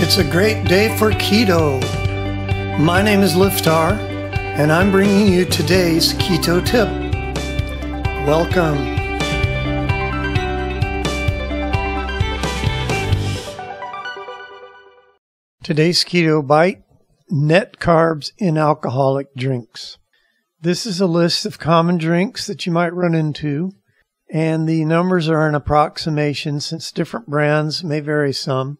It's a great day for keto. My name is Liftar, and I'm bringing you today's keto tip. Welcome. Today's keto bite: net carbs in alcoholic drinks. This is a list of common drinks that you might run into, and the numbers are an approximation since different brands may vary some.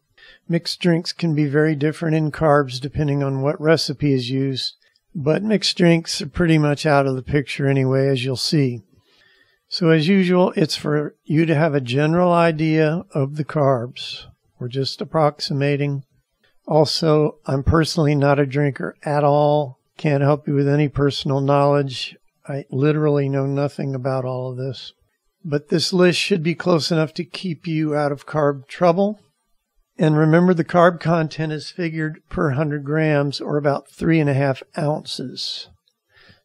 Mixed drinks can be very different in carbs depending on what recipe is used, but mixed drinks are pretty much out of the picture anyway, as you'll see. So as usual, it's for you to have a general idea of the carbs. We're just approximating. Also, I'm personally not a drinker at all. Can't help you with any personal knowledge. I literally know nothing about all of this. But this list should be close enough to keep you out of carb trouble. And remember, the carb content is figured per 100 grams, or about 3.5 ounces.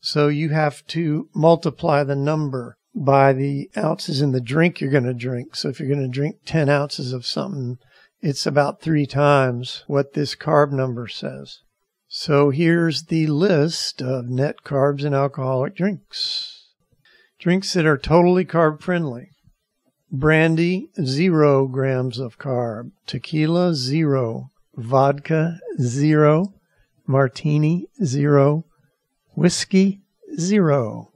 So you have to multiply the number by the ounces in the drink you're going to drink. So if you're going to drink 10 ounces of something, it's about 3 times what this carb number says. So here's the list of net carbs in alcoholic drinks. Drinks that are totally carb friendly. Brandy, 0 grams of carb. Tequila, 0. Vodka, 0. Martini, 0. Whiskey, 0.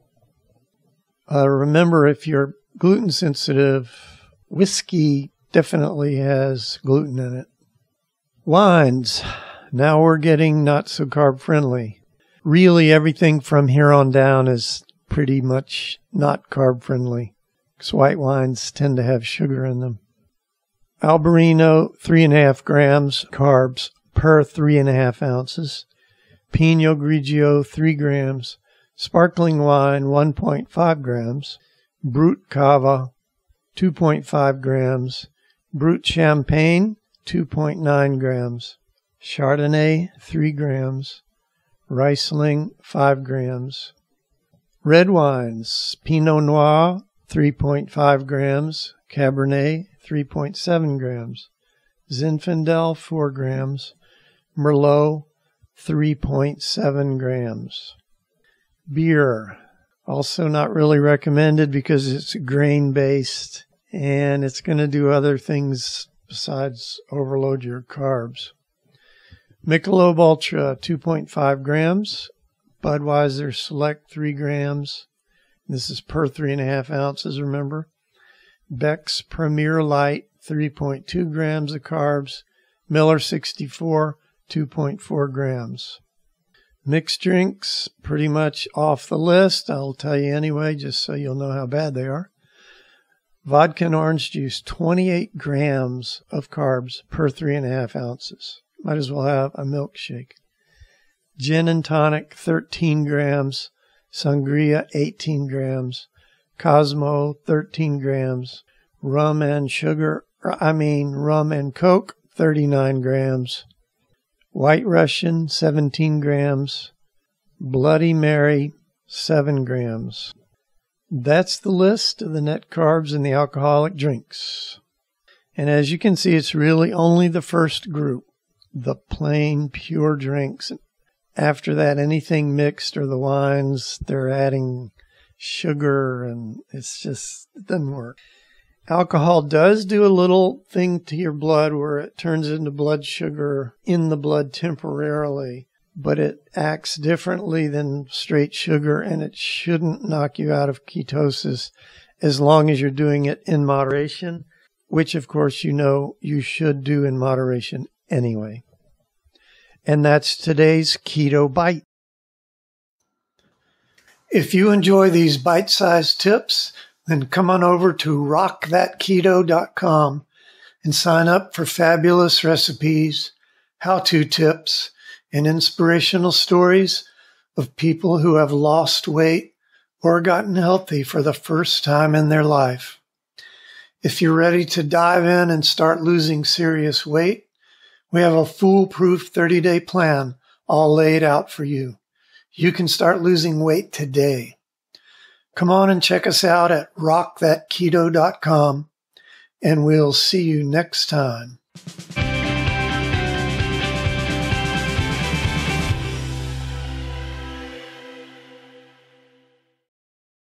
Remember, if you're gluten sensitive, whiskey definitely has gluten in it. Wines. Now we're getting not so carb friendly. Really, everything from here on down is pretty much not carb friendly, because white wines tend to have sugar in them. Albarino, 3.5 grams carbs per 3.5 ounces. Pinot Grigio, 3 grams. Sparkling wine, 1.5 grams. Brut Cava, 2.5 grams. Brut Champagne, 2.9 grams. Chardonnay, 3 grams. Riesling, 5 grams. Red wines: Pinot Noir, 3.5 grams. Cabernet, 3.7 grams. Zinfandel, 4 grams. Merlot, 3.7 grams. Beer, also not really recommended because it's grain-based and it's going to do other things besides overload your carbs. Michelob Ultra, 2.5 grams. Budweiser Select, 3 grams. This is per 3.5 ounces, remember. Beck's Premier Light, 3.2 grams of carbs. Miller 64, 2.4 grams. Mixed drinks, pretty much off the list. I'll tell you anyway, just so you'll know how bad they are. Vodka and orange juice, 28 grams of carbs per 3.5 ounces. Might as well have a milkshake. Gin and tonic, 13 grams. Sangria, 18 grams. Cosmo, 13 grams. Rum and Coke, 39 grams. White Russian, 17 grams. Bloody Mary, 7 grams. That's the list of the net carbs in the alcoholic drinks. And as you can see, it's really only the first group, the plain, pure drinks. After that, anything mixed or the wines, they're adding sugar, and it doesn't work. Alcohol does do a little thing to your blood where it turns into blood sugar in the blood temporarily, but it acts differently than straight sugar, and it shouldn't knock you out of ketosis as long as you're doing it in moderation, which of course you should do in moderation anyway. And that's today's Keto Bite. If you enjoy these bite-sized tips, then come on over to rockthatketo.com and sign up for fabulous recipes, how-to tips, and inspirational stories of people who have lost weight or gotten healthy for the first time in their life. If you're ready to dive in and start losing serious weight, we have a foolproof 30-day plan all laid out for you. You can start losing weight today. Come on and check us out at rockthatketo.com, and we'll see you next time.